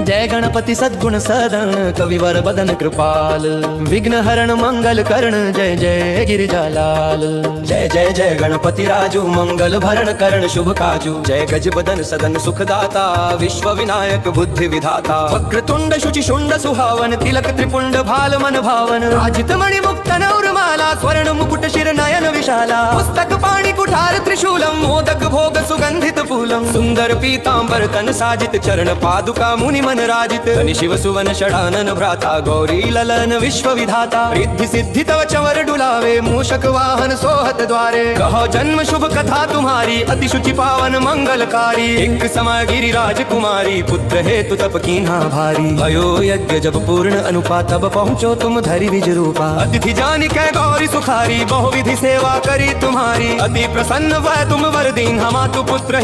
जय गणपति सद्गुण सदन कविवर बदन कृपाल विघ्न हरण मंगल कर्ण जय जय गिरिजालाल। जय जय जय गणपति राजू मंगल भरण करण शुभ काजू जय गज बदन सदन सुखदाता विश्व विनायक बुद्धि विधाता। वक्रतुंड शुचि शुंड सुहावन तिलक त्रिपुंड भाल मन भावन राजित मणि मुक्त नौरमाला स्वर्ण मुकुट शिर नयन विशाला। पुस्तक पाणि कुठार त्रिशूलम मोदक भोग सुगंधित फूलम सुंदर पीतांबर तन साजित चरण पादुका मुनि मन राजित। धनि शिव सुवन षडानन भ्राता गौरी ललन विश्व विधाता। रिद्धि सिद्धि तव चवर डुलावे मूषक वाहन सोहत द्वारे। कहो जन्म शुभ कथा तुम्हारी अति शुचि पावन मंगलकारी। एक समय गिरिराज कुमारी पुत्र हेतु तप कीन्हा भारी। भयो यज्ञ जब पूर्ण अनुपा तब पहुँचो तुम धरि निज रूपा। अतिथि जानि कै गौरी सुखारी बहुविधि सेवा करी तुम्हारी। अति प्रसन्न वह तुम वर दीन हमातु पुत्र